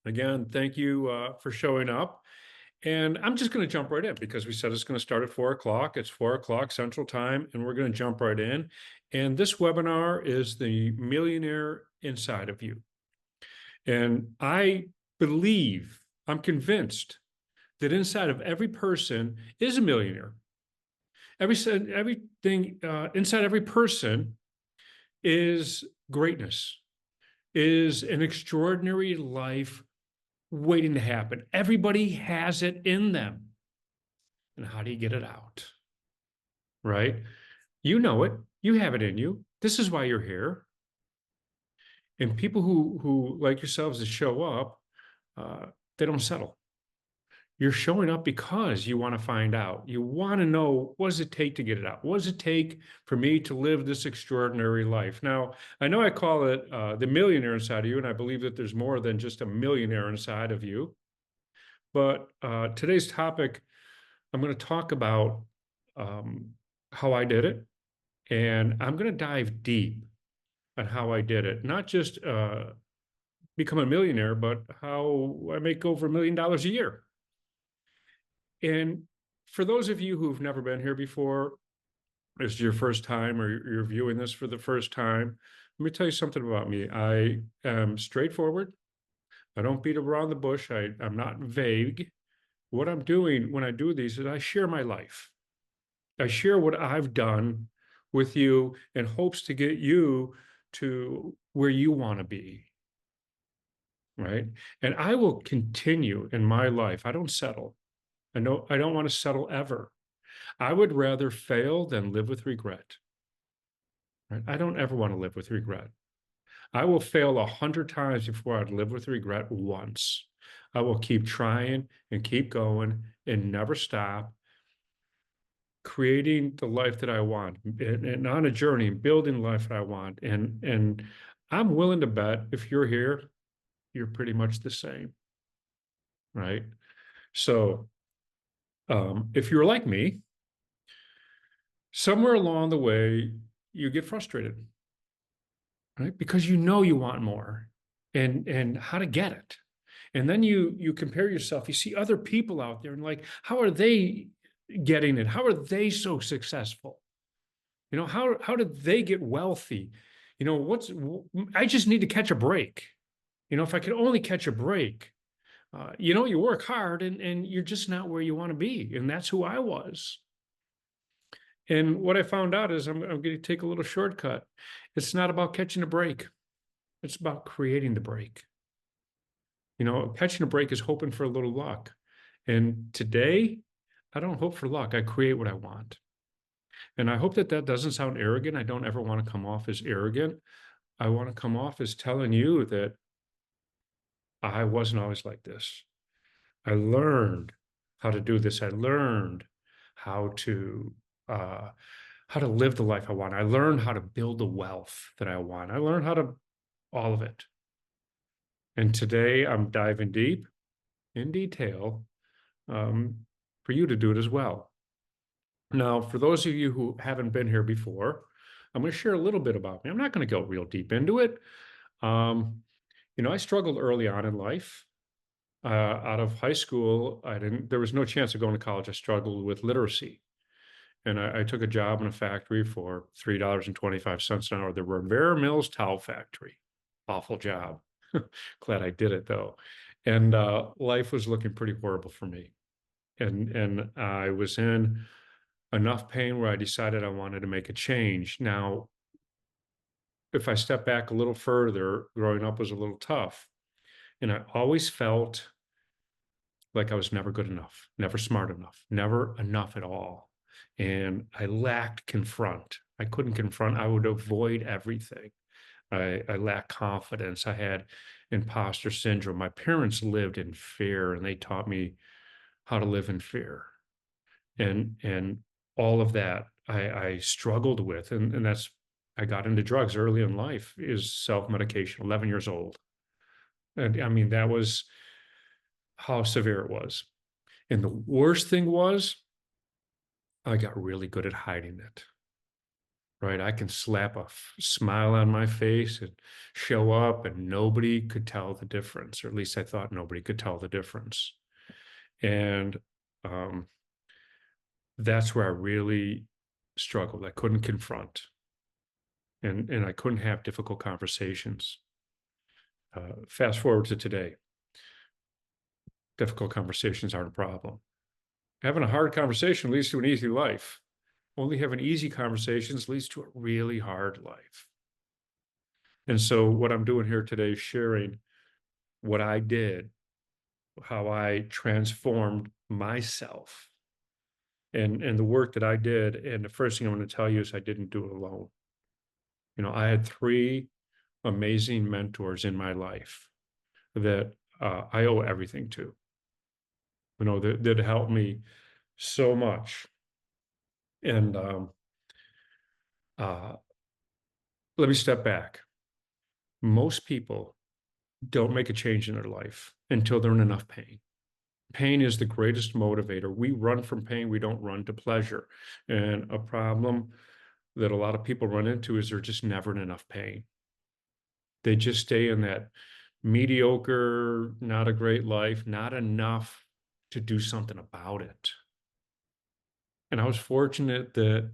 Again, thank you for showing up. And I'm just going to jump right in because we said it's going to start at 4 o'clock. It's 4 o'clock Central Time, and we're going to jump right in. And this webinar is the Millionaire Inside of You. And I believe, I'm convinced that inside of every person is a millionaire. Everything inside every person is greatness, is an extraordinary life waiting to happen. Everybody has it in them. And how do you get it out? Right? You know it. You have it in you. This is why you're here. And people who like yourselves to show up, uh, they don't settle. You're showing up because you want to find out. You want to know, what does it take to get it out? What does it take for me to live this extraordinary life? Now, I know I call it the millionaire inside of you, and I believe that there's more than just a millionaire inside of you. But today's topic, I'm going to talk about um, how I did it, and I'm going to dive deep on how I did it. Not just become a millionaire, but how I make over $1 million a year. And for those of you who've never been here before, this is your first time or you're viewing this for the first time, let me tell you something about me. I am straightforward. I don't beat around the bush. I'm not vague. What I'm doing when I do these is I share my life. I share what I've done with you in hopes to get you to where you want to be, right? And I will continue in my life. I don't settle. I know I don't want to settle ever. I would rather fail than live with regret, right? I don't ever want to live with regret. I will fail 100 times before I'd live with regret once. I will keep trying and keep going and never stop creating the life that I want and on a journey and building the life that I want. And I'm willing to bet if you're here, you're pretty much the same, right? So if you're like me, somewhere along the way, you get frustrated, right? Because you know you want more and how to get it. And then you compare yourself, you see other people out there and like, how are they getting it? How are they so successful? You know, how did they get wealthy? You know, I just need to catch a break. You know, if I could only catch a break, you work hard and you're just not where you want to be. And that's who I was. And what I found out is I'm going to take a little shortcut. It's not about catching a break. It's about creating the break. You know, catching a break is hoping for a little luck. And today, I don't hope for luck. I create what I want. And I hope that that doesn't sound arrogant. I don't ever want to come off as arrogant. I want to come off as telling you that I wasn't always like this. I learned how to do this. I learned how to uh, how to live the life I want. I learned how to build the wealth that I want. I learned how to all of it. And today I'm diving deep in detail um, for you to do it as well. Now, for those of you who haven't been here before, I'm going to share a little bit about me. I'm not going to go real deep into it. Um, I struggled early on in life. Out of high school, there was no chance of going to college. I struggled with literacy. And I took a job in a factory for $3.25 an hour. The Revere Mills Towel Factory. Awful job. Glad I did it though. And life was looking pretty horrible for me. And I was in enough pain where I decided I wanted to make a change. Now, if I step back a little further, growing up was a little tough. And I always felt like I was never good enough, never smart enough, never enough at all. And I lacked confront. I couldn't confront. I would avoid everything. I lacked confidence. I had imposter syndrome. My parents lived in fear and they taught me how to live in fear. And all of that I struggled with. And that's I got into drugs early in life is self-medication, 11 years old. And I mean, that was how severe it was. And the worst thing was I got really good at hiding it. right? I can slap a smile on my face and show up, and nobody could tell the difference, or at least I thought nobody could tell the difference. And um, that's where I really struggled. I couldn't confront, and I couldn't have difficult conversations. Fast forward to today, difficult conversations aren't a problem. Having a hard conversation leads to an easy life. Only having easy conversations leads to a really hard life. And so, what I'm doing here today is sharing what I did, how I transformed myself, and the work that I did. And the first thing I'm going to tell you is I didn't do it alone. I had three amazing mentors in my life that I owe everything to. That helped me so much. And uh, let me step back. Most people don't make a change in their life until they're in enough pain. Pain is the greatest motivator. We run from pain, we don't run to pleasure. And a problem that a lot of people run into is they're just never in enough pain. They just stay in that mediocre, not a great life, not enough to do something about it. And I was fortunate that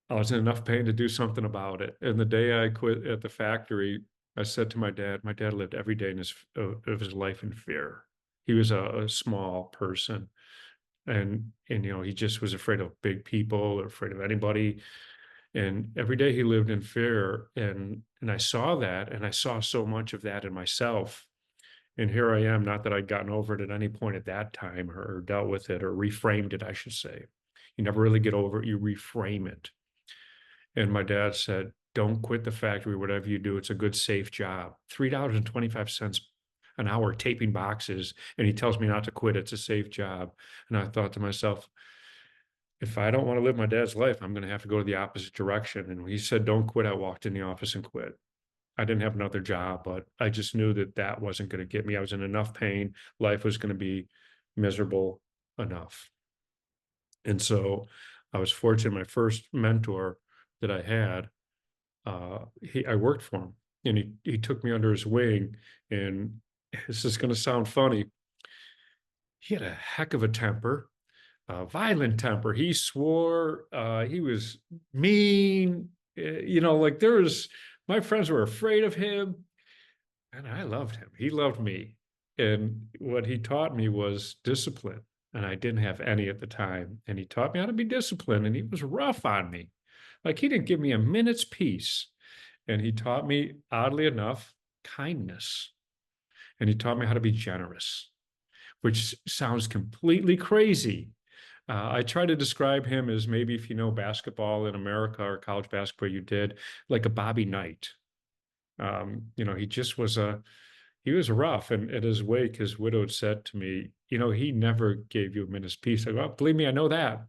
I was in enough pain to do something about it. And the day I quit at the factory, I said to my dad lived every day of his life in fear. He was a small person, and he just was afraid of big people or afraid of anybody. And every day he lived in fear. And I saw that, and I saw so much of that in myself. And here I am, not that I'd gotten over it at any point at that time, or dealt with it, or reframed it, I should say. You never really get over it, you reframe it. And my dad said, don't quit the factory, whatever you do, it's a good, safe job. $3.25 an hour taping boxes. And he tells me not to quit, it's a safe job. And I thought to myself, if I don't want to live my dad's life, I'm going to have to go to the opposite direction. And when he said, don't quit, I walked in the office and quit. I didn't have another job, but I just knew that that wasn't going to get me. I was in enough pain. Life was going to be miserable enough. And so I was fortunate. My first mentor that I had, I worked for him, and he took me under his wing. And this is going to sound funny. He had a heck of a temper, a violent temper. He swore, he was mean, like my friends were afraid of him, and I loved him. He loved me. And what he taught me was discipline. And I didn't have any at the time. And he taught me how to be disciplined. And he was rough on me. Like, he didn't give me a minute's peace. And he taught me, oddly enough, kindness. And he taught me how to be generous, which sounds completely crazy. I try to describe him as, maybe if you know basketball in America or college basketball, you did, like a Bobby Knight. He just he was rough. And at his wake, his widow said to me, he never gave you a minute's peace. I go, oh, believe me, I know that.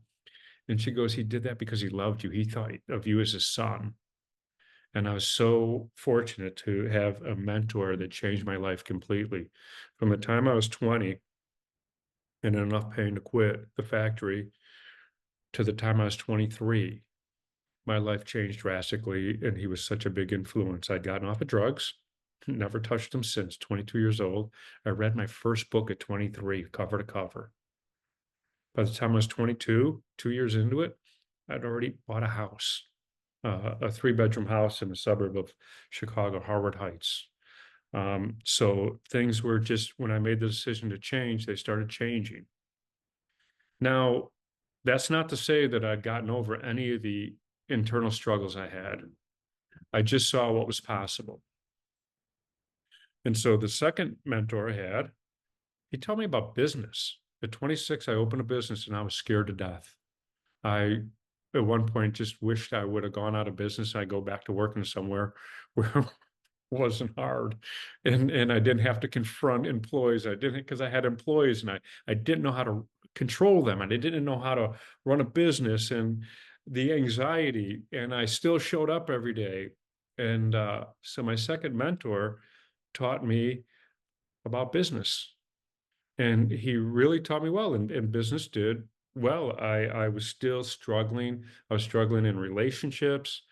And she goes, he did that because he loved you. He thought of you as his son. And I was so fortunate to have a mentor that changed my life completely. From the time I was 20 and in enough pain to quit the factory to the time I was 23, my life changed drastically. And he was such a big influence. I'd gotten off of drugs, never touched them since, 22 years old. I read my first book at 23, cover to cover. By the time I was 22, 2 years into it, I'd already bought a house, a 3-bedroom house in a suburb of Chicago, Harvard Heights. So things were just, when I made the decision to change, they started changing. Now, that's not to say that I'd gotten over any of the internal struggles I had. I just saw what was possible. And so the second mentor I had, he taught me about business. At 26, I opened a business and I was scared to death. I, at one point, just wished I would have gone out of business. I go back to working somewhere where it wasn't hard, and I didn't have to confront employees. I didn't, because I had employees, and I didn't know how to control them, and I didn't know how to run a business, and the anxiety, and I still showed up every day. And so my second mentor taught me about business, and he really taught me well, and business did well, I was still struggling. I was struggling in relationships.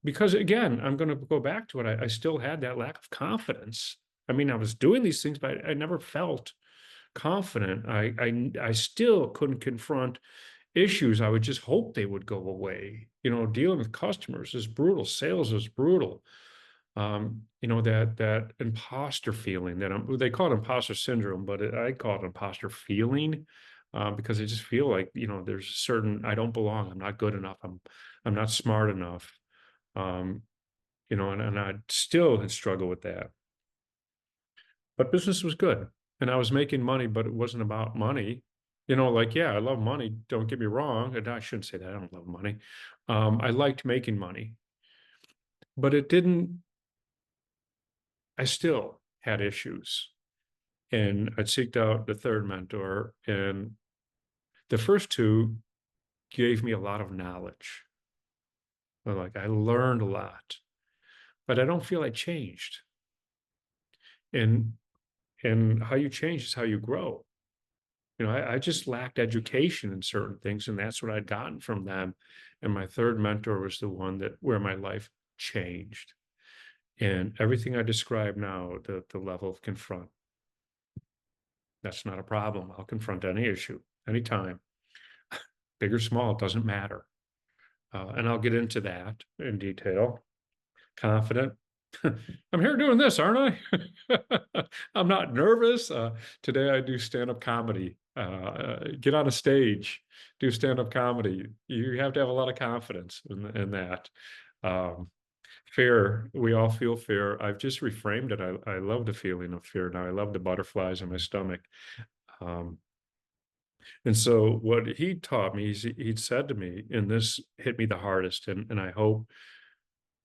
Because again, I'm going to go back to it. I still had that lack of confidence. I mean, I was doing these things, but I never felt confident. I still couldn't confront issues. I would just hope they would go away. You know, dealing with customers is brutal. Sales is brutal. You know, that imposter feeling that they call it imposter syndrome, but I call it imposter feeling, because I just feel like, you know, there's a certain, I don't belong. I'm not good enough. I'm not smart enough. Um, you know, and I still had struggled with that. But business was good, and I was making money, but it wasn't about money. You know, like, yeah, I love money. Don't get me wrong. And I shouldn't say that. I don't love money. I liked making money, but it didn't, I still had issues. And I seeked out the third mentor, and the first two gave me a lot of knowledge. Like, I learned a lot, but I don't feel I changed. And how you change is how you grow. You know, I just lacked education in certain things, and that's what I'd gotten from them. And my third mentor was the one that where my life changed. And everything I describe now, the level of confront, that's not a problem. I'll confront any issue, anytime, big or small, it doesn't matter. And I'll get into that in detail. Confident. I'm here doing this, aren't I? I'm not nervous. Today I do stand-up comedy. Get on a stage, do stand-up comedy. You have to have a lot of confidence in that. Um, Fear, we all feel fear. I've just reframed it. I love the feeling of fear now. I love the butterflies in my stomach. Um, and so what he taught me, he'd said to me, and this hit me the hardest, and I hope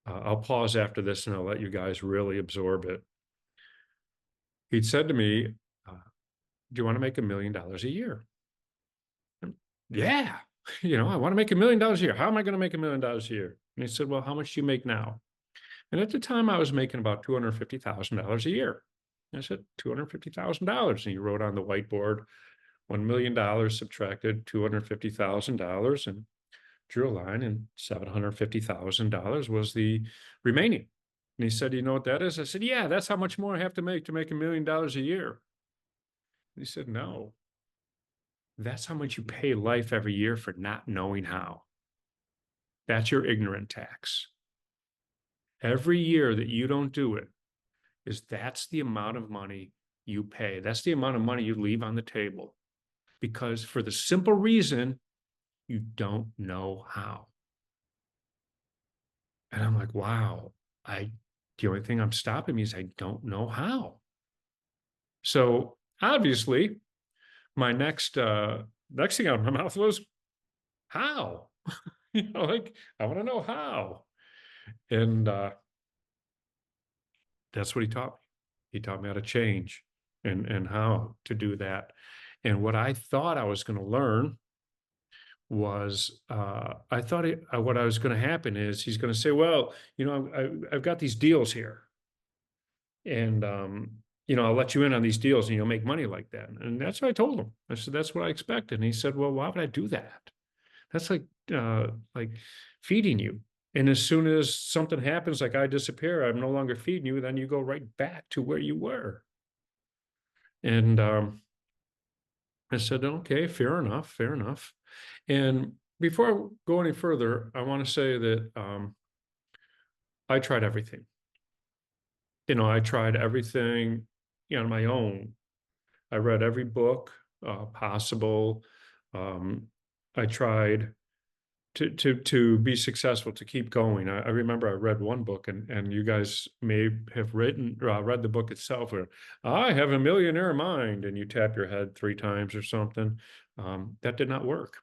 I'll pause after this and I'll let you guys really absorb it. He'd said to me, uh, do you want to make $1 million a year? And, yeah. You know, I want to make $1 million a year. How am I going to make $1 million a year? And he said, well, how much do you make now? And at the time I was making about $250,000 a year. And I said, $250,000. And he wrote on the whiteboard, $1 million subtracted $250,000 and drew a line, and $750,000 was the remaining. And he said, you know what that is? I said, yeah, that's how much more I have to make $1 million a year. And he said, no, that's how much you pay life every year for not knowing how. That's your ignorant tax. Every year that you don't do it, that's the amount of money you pay. That's the amount of money you leave on the table, because for the simple reason you don't know how. And I'm like, wow, the only thing I'm stopping me is I don't know how. So obviously, my next thing out of my mouth was how. You know, like, I want to know how. And that's what he taught me. He taught me how to change and how to do that. And what I thought I was going to learn was, I thought what I was going to happen is he's going to say, well, you know, I've got these deals here, and you know, I'll let you in on these deals and you'll make money like that. And that's what I told him. I said, that's what I expected. And he said, well, why would I do that? That's like feeding you. And as soon as something happens, like I disappear, I'm no longer feeding you, then you go right back to where you were. And I said, okay, fair enough, fair enough. And before I go any further, I want to say that I tried everything. You know, I tried everything, you know, on my own. I read every book possible. Um, I tried to be successful, to keep going. I remember I read one book, and you guys may have read the book itself, where I have a millionaire mind, and you tap your head 3 times or something. That did not work.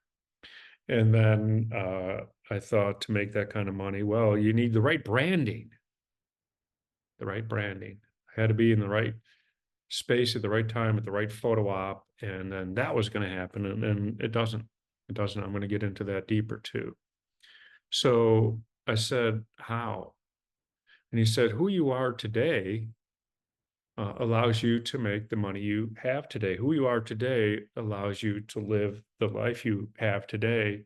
And then I thought, to make that kind of money, well, you need the right branding. The right branding. I had to be in the right space at the right time at the right photo op, and then that was going to happen. And it doesn't. It doesn't. I'm going to get into that deeper too. So I said, how? And he said, who you are today allows you to make the money you have today. Who you are today allows you to live the life you have today.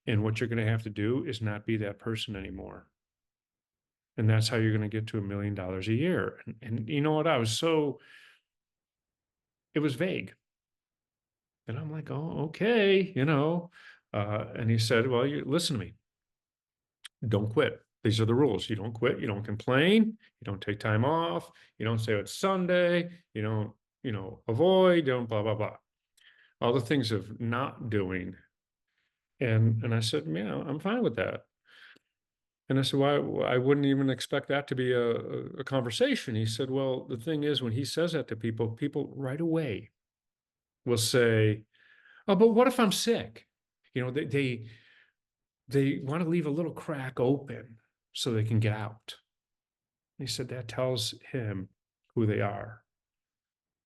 And what you're going to have to do is not be that person anymore. And that's how you're going to get to $1 million a year. And you know what? It was vague. And I'm like, oh, okay, and he said, well, you listen to me. Don't quit. These are the rules. You don't quit. You don't complain. You don't take time off. You don't say it's Sunday. You don't, avoid. Don't blah blah blah. All the things of not doing. And I said, yeah, I'm fine with that. And I said, why? I wouldn't even expect that to be a conversation. He said, well, the thing is, when he says that to people, people right away will say, oh, but what if I'm sick? They want to leave a little crack open so they can get out. He said that tells him who they are.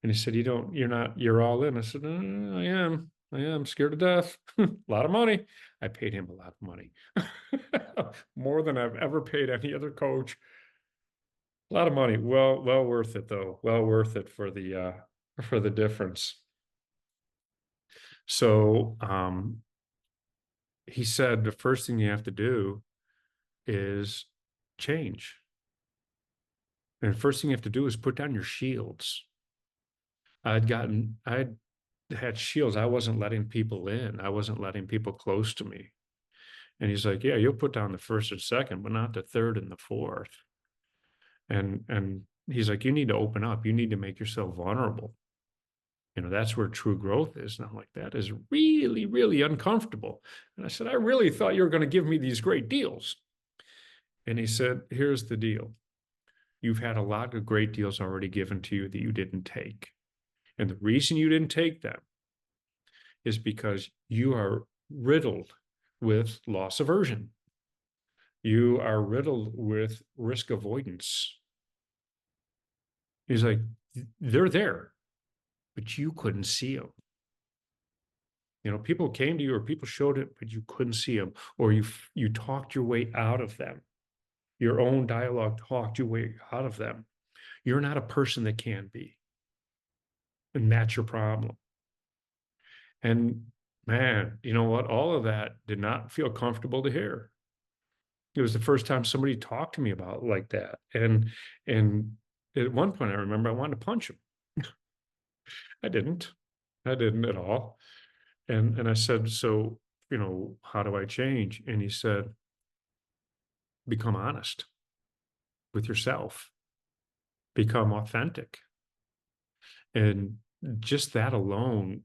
And he said, you're all in. I said, I am scared to death. A lot of money. I paid him a lot of money. More than I've ever paid any other coach. A lot of money. Well worth it though. Well worth it for the difference. So, he said, the first thing you have to do is change. And the first thing you have to do is put down your shields. I'd had shields. I wasn't letting people in. I wasn't letting people close to me. And he's like, yeah, you'll put down the first and second, but not the third and the fourth. And he's like, you need to open up. You need to make yourself vulnerable. That's where true growth is. And I'm like, that is really, really uncomfortable. And I said, I really thought you were going to give me these great deals. And he said, here's the deal. You've had a lot of great deals already given to you that you didn't take. And the reason you didn't take them is because you are riddled with loss aversion. You are riddled with risk avoidance. He's like, they're there, but you couldn't see them. People came to you or people showed it, but you couldn't see them, or you talked your way out of them. Your own dialogue talked your way out of them. You're not a person that can be. And that's your problem. And man, you know what? All of that did not feel comfortable to hear. It was the first time somebody talked to me about it like that. And at one point I remember I wanted to punch him. I didn't. I didn't at all. And I said, so, how do I change? And he said, become honest with yourself, become authentic. And just that alone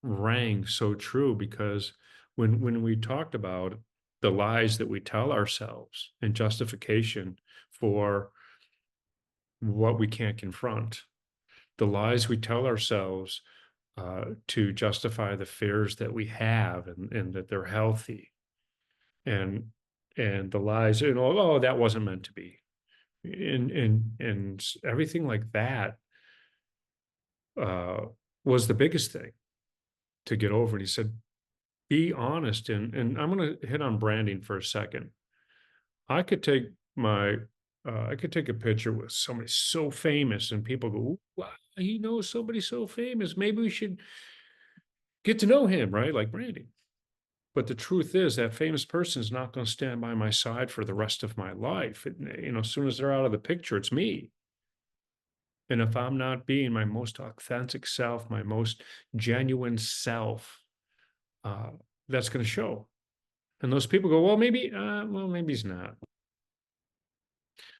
rang so true, because when we talked about the lies that we tell ourselves and justification for what we can't confront, the lies we tell ourselves to justify the fears that we have and that they're healthy, and the lies, oh, that wasn't meant to be, and everything like that uh, was the biggest thing to get over. And he said, be honest. And I'm going to hit on branding for a second. I could take I could take a picture with somebody so famous and people go, wow, he knows somebody so famous. Maybe we should get to know him, right? Like branding. But the truth is that famous person is not going to stand by my side for the rest of my life. As soon as they're out of the picture, it's me. And if I'm not being my most authentic self, my most genuine self, uh, that's going to show. And those people go, well, maybe he's not.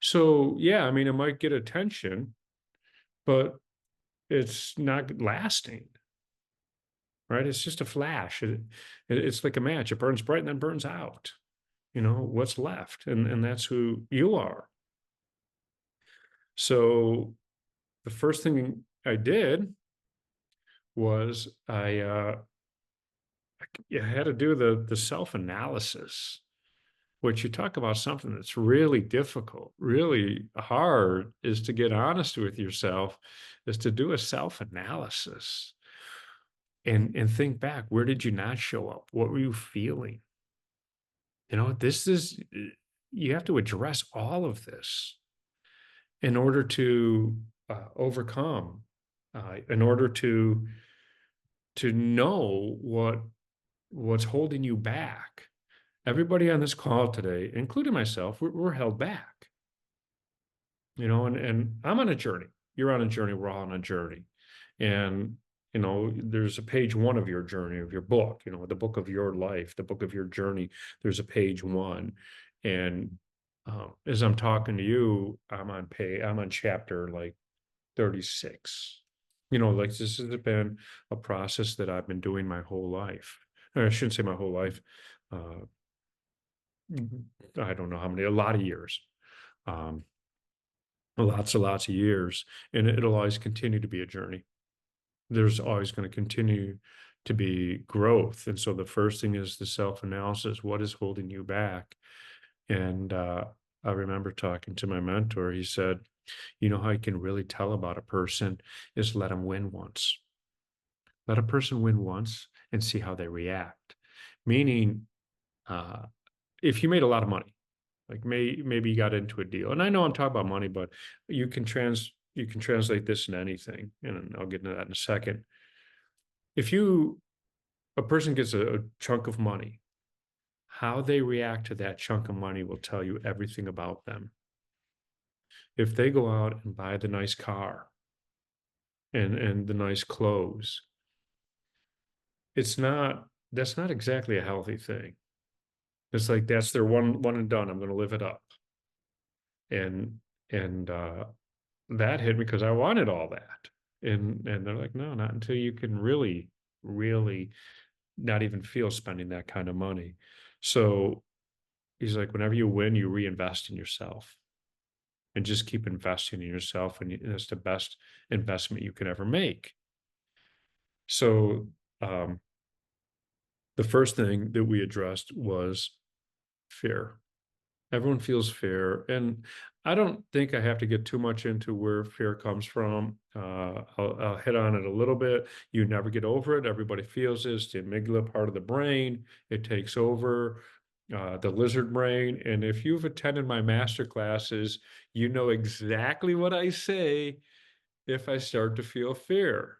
So yeah, I mean, it might get attention, but it's not lasting, right? It's just a flash. It's like a match. It burns bright and then burns out. What's left, and that's who you are. So the first thing I did was I had to do the self-analysis, which, you talk about something that's really difficult, really hard, is to get honest with yourself, is to do a self-analysis and think back. Where did you not show up? What were you feeling? You have to address all of this in order to overcome in order to know what's holding you back. Everybody on this call today, including myself, we're held back, and I'm on a journey. You're on a journey. We're all on a journey. And, there's a page one of your journey, of your book, the book of your life, the book of your journey. There's a page one. And as I'm talking to you, I'm on chapter like 36. Like this has been a process that I've been doing my whole life. Or I shouldn't say my whole life. Uh, I don't know how many, a lot of years. Um, lots and lots of years. And it'll always continue to be a journey. There's always going to continue to be growth. And so the first thing is the self-analysis. What is holding you back? And I remember talking to my mentor. He said, how you can really tell about a person is let them win once. Let a person win once and see how they react. Meaning, if you made a lot of money, like maybe you got into a deal, and I know I'm talking about money, but you can translate this in anything, and I'll get into that in a second. If a person gets a chunk of money, how they react to that chunk of money will tell you everything about them. If they go out and buy the nice car and the nice clothes, that's not exactly a healthy thing. It's like that's their one and done. I'm going to live it up. And that hit me because I wanted all that. And they're like, no, not until you can really, really not even feel spending that kind of money. So he's like, whenever you win, you reinvest in yourself and just keep investing in yourself. And that's the best investment you can ever make. So the first thing that we addressed was fear. Everyone feels fear. And I don't think I have to get too much into where fear comes from. I'll hit on it a little bit. You never get over it. Everybody feels this. The amygdala part of the brain, it takes over. The lizard brain. And if you've attended my master classes, you know exactly what I say if I start to feel fear.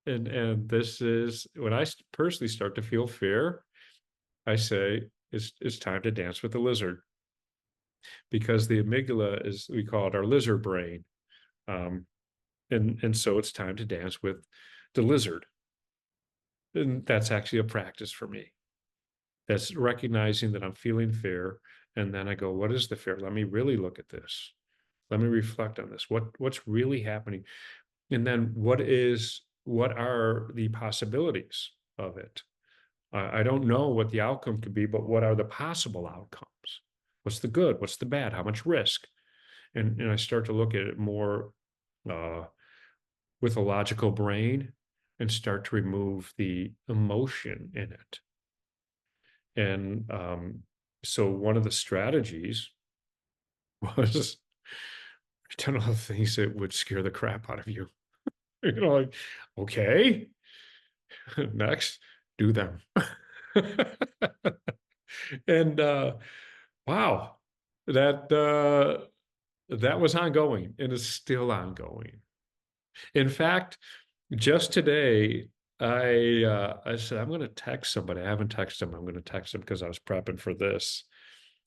And this is when I personally start to feel fear, I say it's time to dance with the lizard, because the amygdala is, we call it our lizard brain. And so it's time to dance with the lizard. And that's actually a practice for me. That's recognizing that I'm feeling fear. And then I go, what is the fear? Let me really look at this. Let me reflect on this. What's really happening? And then what are the possibilities of it? I don't know what the outcome could be, but what are the possible outcomes? What's the good? What's the bad? How much risk? And I start to look at it more with a logical brain and start to remove the emotion in it. And so one of the strategies was, I don't know, the things that would scare the crap out of you. Like, okay, next, do them. And wow, that was ongoing and is still ongoing. In fact, just today, I said, I'm going to text somebody. I haven't texted them. I'm going to text them because I was prepping for this.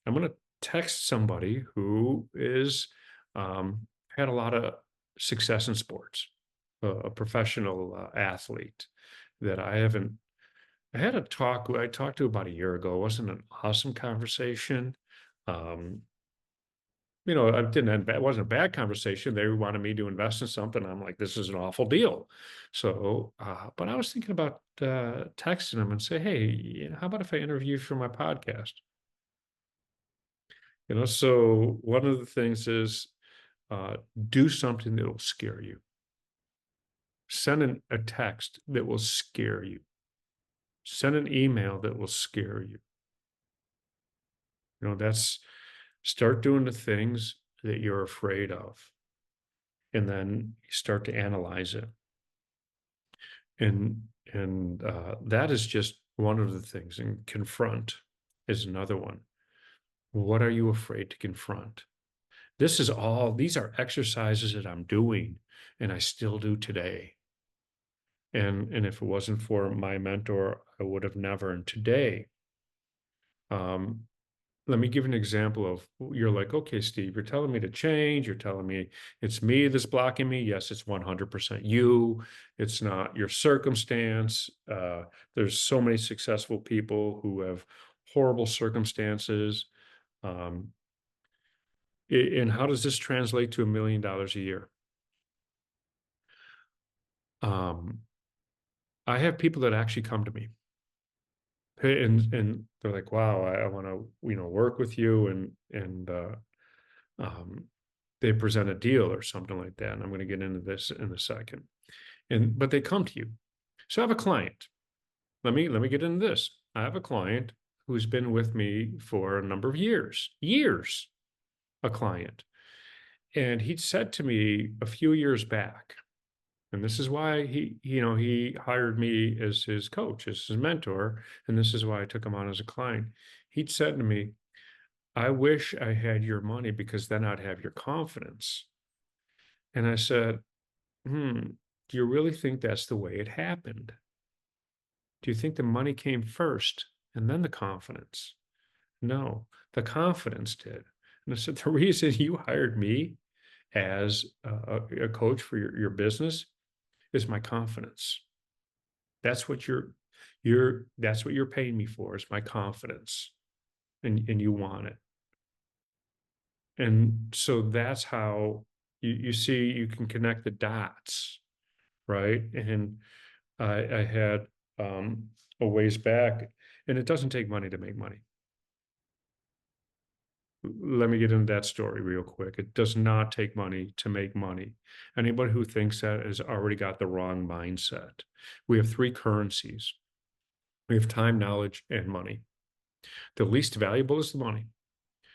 I'm going to text somebody who is had a lot of success in sports, a professional athlete that I haven't. I had a talk. I talked to about a year ago. It wasn't an awesome conversation. Um, I didn't end, it wasn't a bad conversation. They wanted me to invest in something. I'm like, this is an awful deal. So, but I was thinking about texting them and say, hey, how about if I interview you for my podcast? So one of the things is do something that will scare you. Send a text that will scare you. Send an email that will scare you. That's start doing the things that you're afraid of. And then you start to analyze it. And that is just one of the things. And confront is another one. What are you afraid to confront? These are exercises that I'm doing and I still do today. And if it wasn't for my mentor, I would have never. And today, um, let me give an example of, you're like, okay, Steve, you're telling me to change. You're telling me it's me that's blocking me. Yes, it's 100% you. It's not your circumstance. There's so many successful people who have horrible circumstances. Um, and how does this translate to $1 million a year? Um, I have people that actually come to me. Hey, and they're like, wow, I want to, work with you, and um, they present a deal or something like that. And I'm going to get into this in a second. But they come to you. So I have a client. Let me get into this. I have a client who's been with me for a number of years, a client. And he said to me a few years back, and this is why he hired me as his coach, as his mentor, and this is why I took him on as a client. He'd said to me, I wish I had your money because then I'd have your confidence. And I said, do you really think that's the way it happened? Do you think the money came first and then the confidence? No, the confidence did. And I said, the reason you hired me as a coach for your business is my confidence. That's what that's what you're paying me for, is my confidence. And you want it. And so that's how you see you can connect the dots, right? And I had a ways back, and it doesn't take money to make money. Let me get into that story real quick. It does not take money to make money. Anybody who thinks that has already got the wrong mindset. We have three currencies. We have time, knowledge, and money. The least valuable is the money.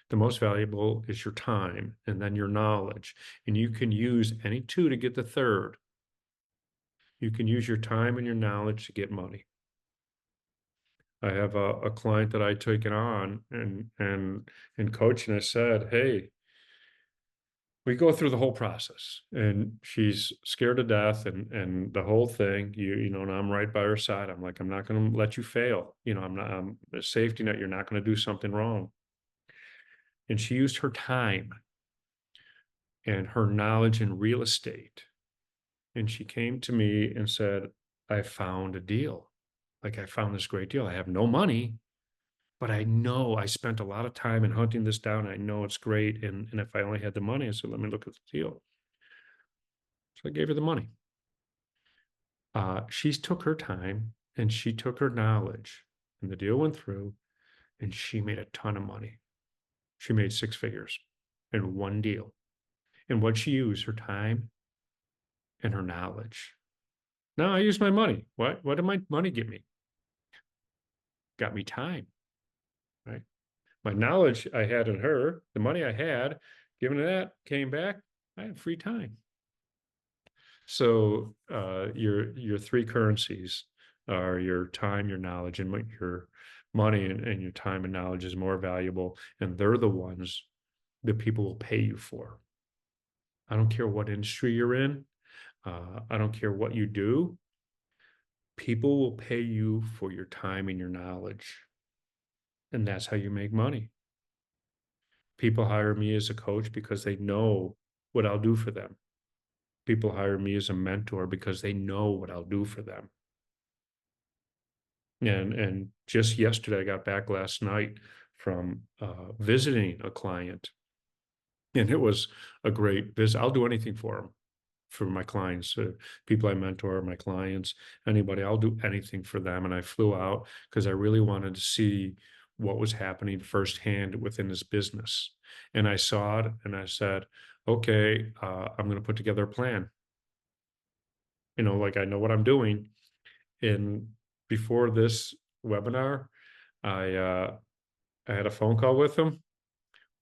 The most valuable is your time, and then your knowledge. And you can use any two to get the third. You can use your time and your knowledge to get money. I have a client that I taken on and coach, and I said, hey, we go through the whole process, and she's scared to death, and the whole thing, and I'm right by her side. I'm like, I'm not going to let you fail. I'm a safety net. You're not going to do something wrong. And she used her time and her knowledge in real estate. And she came to me and said, I found a deal. Like, I found this great deal. I have no money, but I know I spent a lot of time in hunting this down. I know it's great. And if I only had the money, I said, let me look at the deal. So I gave her the money. She took her time and she took her knowledge, and the deal went through, and she made a ton of money. She made six figures in one deal. And what she used, her time and her knowledge. Now I use my money. What did my money get me? Got me time, right? My knowledge I had in her, the money I had, given that, came back, I had free time. So your three currencies are your time, your knowledge, and your money, and your time and knowledge is more valuable. And they're the ones that people will pay you for. I don't care what industry you're in. I don't care what you do. People will pay you for your time and your knowledge. And that's how you make money. People hire me as a coach because they know what I'll do for them. People hire me as a mentor because they know what I'll do for them. And just yesterday, I got back last night from visiting a client, and it was a great visit. I'll do anything for them, for my clients, people I mentor, my clients, anybody. I'll do anything for them. And I flew out because I really wanted to see what was happening firsthand within his business. And I saw it, and I said, okay, I'm going to put together a plan. Like, I know what I'm doing. And before this webinar, I I had a phone call with him.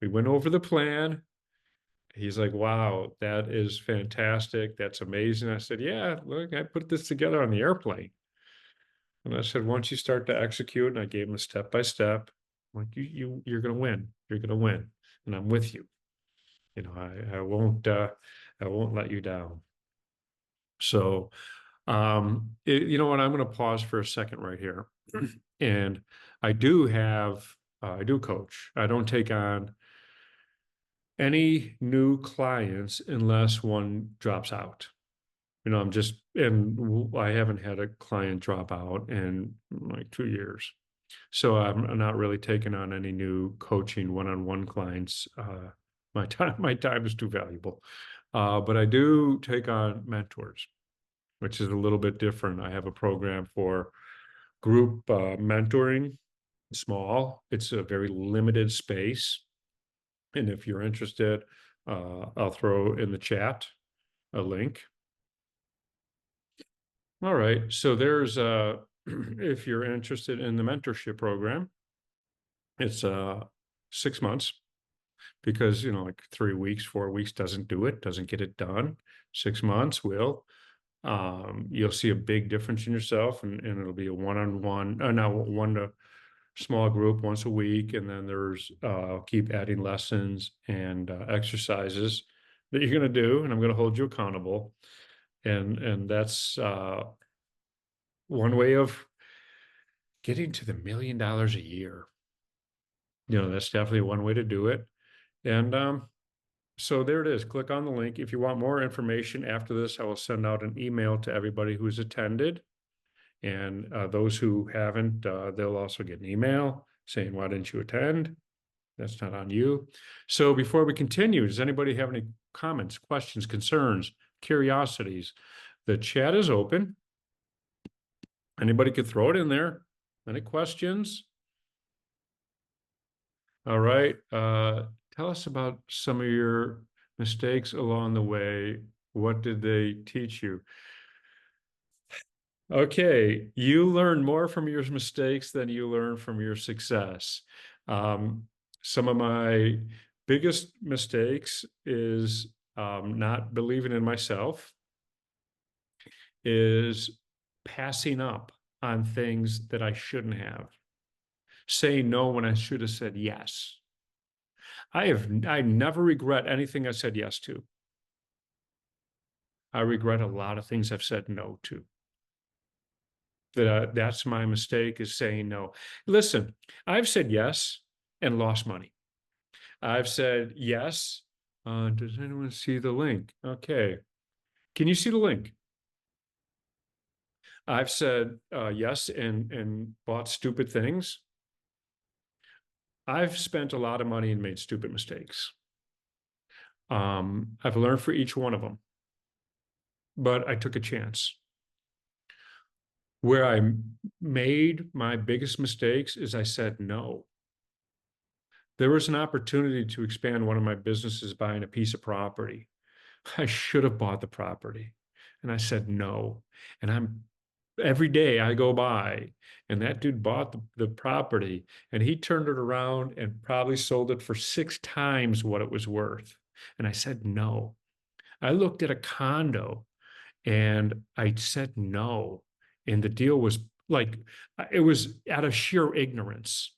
We went over the plan. He's like, wow, that is fantastic. That's amazing. I said, yeah, look, I put this together on the airplane. And I said, once you start to execute, and I gave him a step by step, like, you're going to win. You're going to win. And I'm with you. I won't let you down. So, you know what? I'm going to pause for a second right here. And I do I do coach. I don't take on any new clients unless one drops out. You know, I haven't had a client drop out in like 2 years. So I'm not really taking on any new coaching one-on-one clients. My time is too valuable. But I do take on mentors, which is a little bit different. I have a program for group mentoring, small. It's a very limited space. And if you're interested, I'll throw in the chat a link. All right. So there's if you're interested in the mentorship program, it's 6 months, because you know, like 3 weeks, 4 weeks doesn't get it done. 6 months will. You'll see a big difference in yourself, and it'll be a one-on-one, now one to small group once a week, and then there's keep adding lessons and exercises that you're going to do, and I'm going to hold you accountable, and that's one way of getting to the $1 million a year. You know, that's definitely one way to do it. And so there it is. Click on the link. If you want more information after this, I will send out an email to everybody who's attended. And those who haven't, they'll also get an email saying, why didn't you attend? That's not on you. So before we continue, does anybody have any comments, questions, concerns, curiosities? The chat is open. Anybody could throw it in there. Any questions? All right. Tell us about some of your mistakes along the way. What did they teach you? Okay, you learn more from your mistakes than you learn from your success. Some of my biggest mistakes is not believing in myself, is passing up on things that I shouldn't have, saying no when I should have said yes. I never regret anything I said yes to. I regret a lot of things I've said no to. That's my mistake, is saying no. Listen, I've said yes and lost money. I've said yes. Does anyone see the link? Okay. Can you see the link? I've said yes and bought stupid things. I've spent a lot of money and made stupid mistakes. I've learned for each one of them, but I took a chance. Where I made my biggest mistakes is I said no. There was an opportunity to expand one of my businesses buying a piece of property. I should have bought the property. And I said no. And every day I go by and that dude bought the property, and he turned it around and probably sold it for 6 times what it was worth. And I said no. I looked at a condo and I said no. And the deal was like, it was out of sheer ignorance,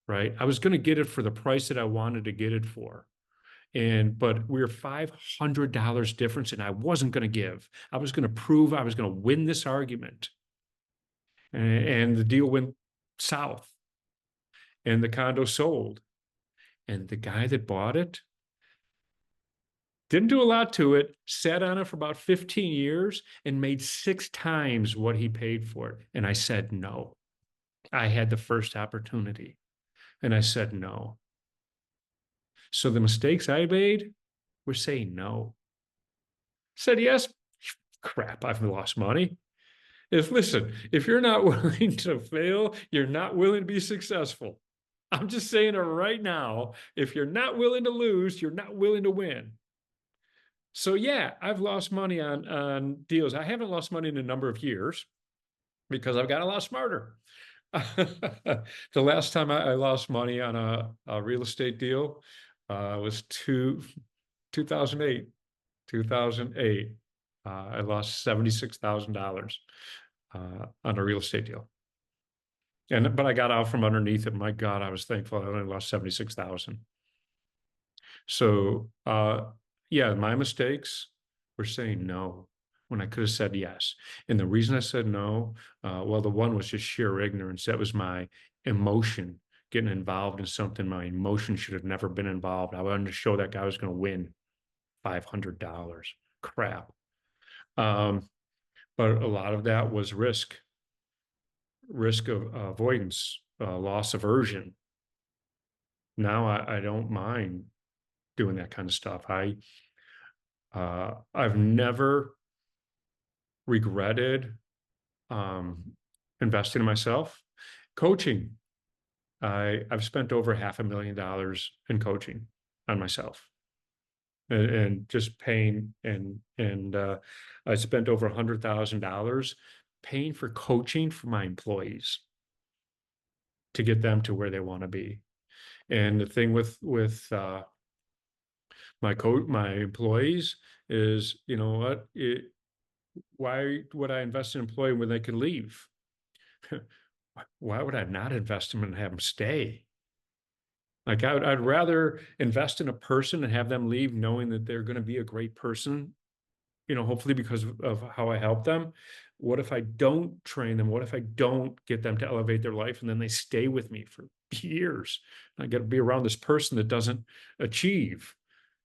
right? I was going to get it for the price that I wanted to get it for. But we were $500 difference, and I wasn't going to give. I was going to prove I was going to win this argument. And the deal went south, and the condo sold. And the guy that bought it didn't do a lot to it, sat on it for about 15 years and made 6 times what he paid for it. And I said no. I had the first opportunity, and I said no. So the mistakes I made were saying no. Said yes, crap, I've lost money. If you're not willing to fail, you're not willing to be successful. I'm just saying it right now. If you're not willing to lose, you're not willing to win. So yeah, I've lost money on deals. I haven't lost money in a number of years because I've got a lot smarter. The last time I lost money on a real estate deal was 2008. 2008. I lost $76,000 on a real estate deal. But I got out from underneath it. My God, I was thankful I only lost 76,000. So yeah, my mistakes were saying no. when I could have said yes. And the reason I said no, well, the one was just sheer ignorance. That was my emotion getting involved in something my emotion should have never been involved. I wanted to show that guy was going to win $500. Crap. But a lot of that was risk of avoidance, loss aversion. Now I don't mind doing that kind of stuff. I've never regretted investing in myself. Coaching, I've spent over $500,000 in coaching on myself, and just paying, and I spent over $100,000 paying for coaching for my employees to get them to where they want to be. And the thing with my employees is, you know what, why would I invest in an employee when they can leave? Why would I not invest in them and have them stay? Like I'd rather invest in a person and have them leave knowing that they're going to be a great person, you know, hopefully because of how I help them. What if I don't train them? What if I don't get them to elevate their life and then they stay with me for years? I got to be around this person that doesn't achieve.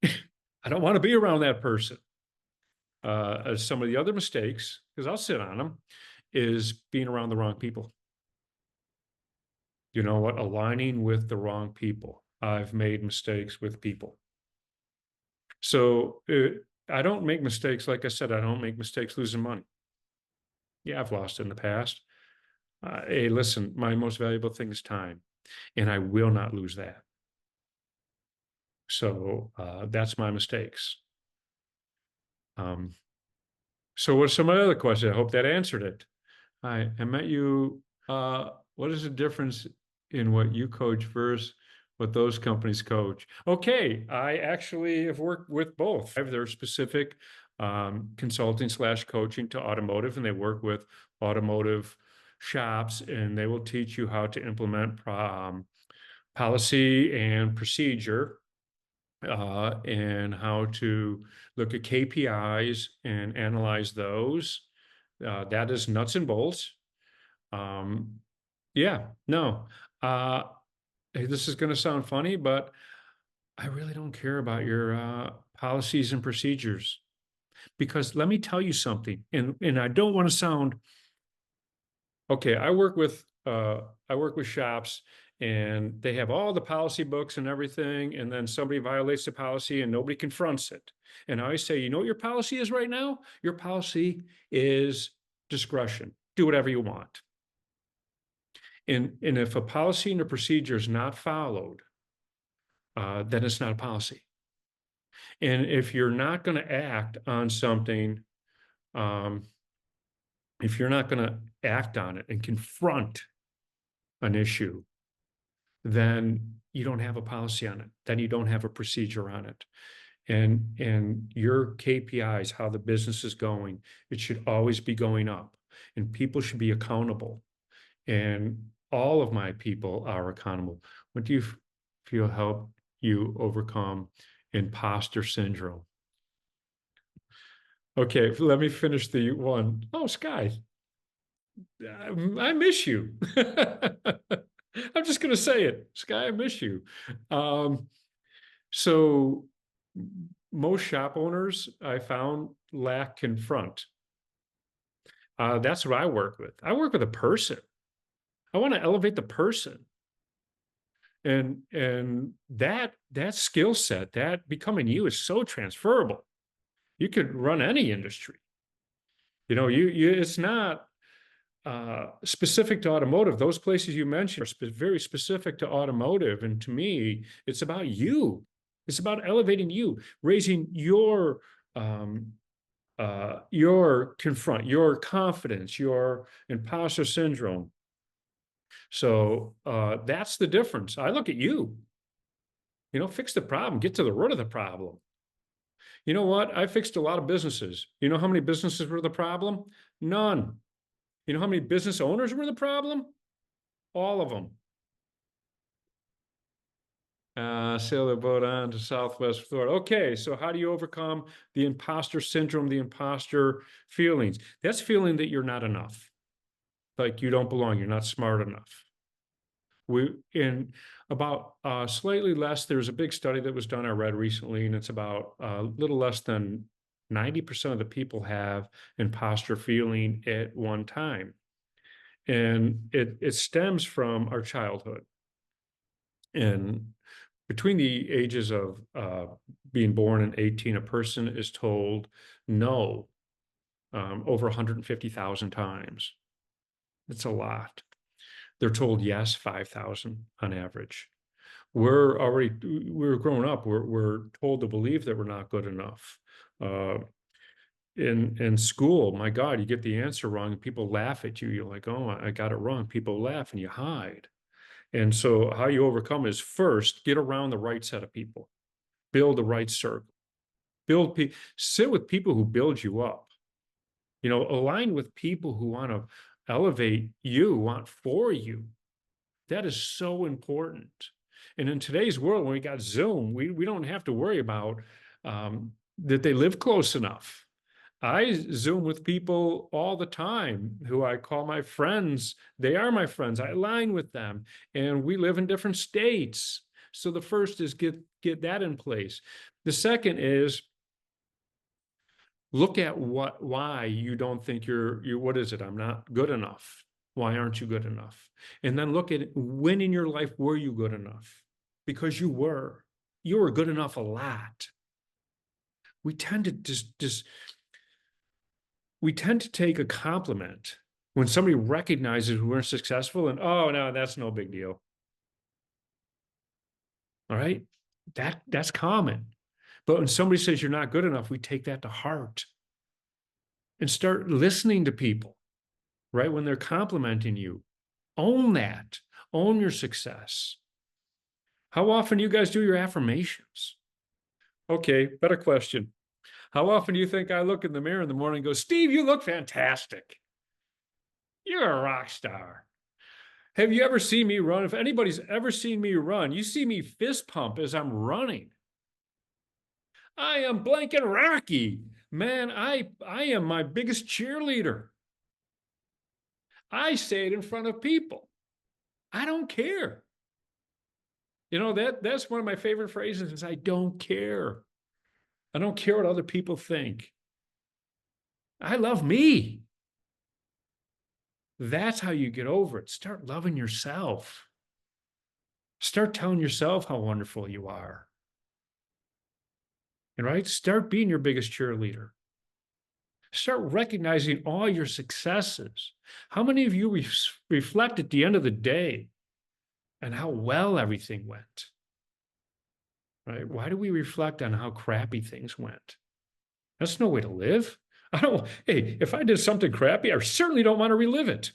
I don't want to be around that person. Some of the other mistakes, because I'll sit on them, is being around the wrong people. You know what? Aligning with the wrong people. I've made mistakes with people. So I don't make mistakes. Like I said, I don't make mistakes losing money. Yeah, I've lost in the past. Hey, listen, my most valuable thing is time, and I will not lose that. So that's my mistakes. So what's some other questions? I hope that answered it. I met you. What is the difference in what you coach versus what those companies coach? Okay, I actually have worked with both. They're specific consulting / coaching to automotive, and they work with automotive shops, and they will teach you how to implement policy and procedure, and how to look at KPIs and analyze those. That is nuts and bolts. Yeah, no. Hey, this is going to sound funny, but I really don't care about your policies and procedures, because let me tell you something, and I don't want to sound okay. I work with shops, and they have all the policy books and everything, and then somebody violates the policy and nobody confronts it. And I always say, you know what your policy is right now? Your policy is discretion. Do whatever you want. And if a policy and a procedure is not followed, then it's not a policy. And if you're not going to act on something, if you're not going to act on it and confront an issue, then you don't have a policy on it. Then you don't have a procedure on it. And your KPIs, how the business is going, it should always be going up, and people should be accountable. And all of my people are accountable. What do you feel help you overcome imposter syndrome? Okay, let me finish the one. Oh, Sky, I miss you. I'm just going to say it. Sky, I miss you. So most shop owners I found lack confront. That's what I work with. I work with a person. I want to elevate the person. And that skill set, that becoming you, is so transferable. You could run any industry. You know, it's not specific to automotive. Those places you mentioned are very specific to automotive. And to me, it's about you. It's about elevating you, raising your confront, your confidence, your imposter syndrome. So that's the difference. I look at you, you know, fix the problem, get to the root of the problem. You know what? I fixed a lot of businesses. You know how many businesses were the problem? None. You know how many business owners were the problem? All of them. Sail the boat on to Southwest Florida. Okay, so how do you overcome the imposter syndrome, the imposter feelings? That's feeling that you're not enough, like you don't belong, you're not smart enough. We in about slightly less. There's a big study that was done I read recently, and it's about a little less than 90% of the people have imposter feeling at one time, and it stems from our childhood. And between the ages of being born and 18, a person is told no over 150,000 times. It's a lot. They're told yes 5,000 on average. We're growing up, we're told to believe that we're not good enough. Uh, in school, my God, you get the answer wrong and people laugh at you. You're like, oh, I got it wrong. People laugh and you hide. And so how you overcome is first get around the right set of people, build the right circle, sit with people who build you up, align with people who want to elevate you, want for you. That is so important. And in today's world, when we got Zoom, we don't have to worry about that they live close enough. I Zoom with people all the time who I call my friends. They are my friends. I align with them, and we live in different states. So the first is get that in place. The second is look at why you don't think what is it? I'm not good enough. Why aren't you good enough? And then look at when in your life were you good enough? Because you were good enough a lot. We tend to we tend to take a compliment when somebody recognizes we're successful and, oh, no, that's no big deal. All right. That's common. But when somebody says you're not good enough, we take that to heart and start listening to people, right? When they're complimenting you, own that, own your success. How often do you guys do your affirmations? Okay, better question. How often do you think I look in the mirror in the morning and go, Steve, you look fantastic. You're a rock star. Have you ever seen me run? If anybody's ever seen me run, you see me fist pump as I'm running. I am blank and Rocky. Man, I am my biggest cheerleader. I say it in front of people. I don't care. That's one of my favorite phrases is I don't care. I don't care what other people think. I love me. That's how you get over it. Start loving yourself. Start telling yourself how wonderful you are. And right? Start being your biggest cheerleader. Start recognizing all your successes. How many of you reflect at the end of the day and how well everything went? Right? Why do we reflect on how crappy things went? That's no way to live. Hey, if I did something crappy, I certainly don't want to relive it.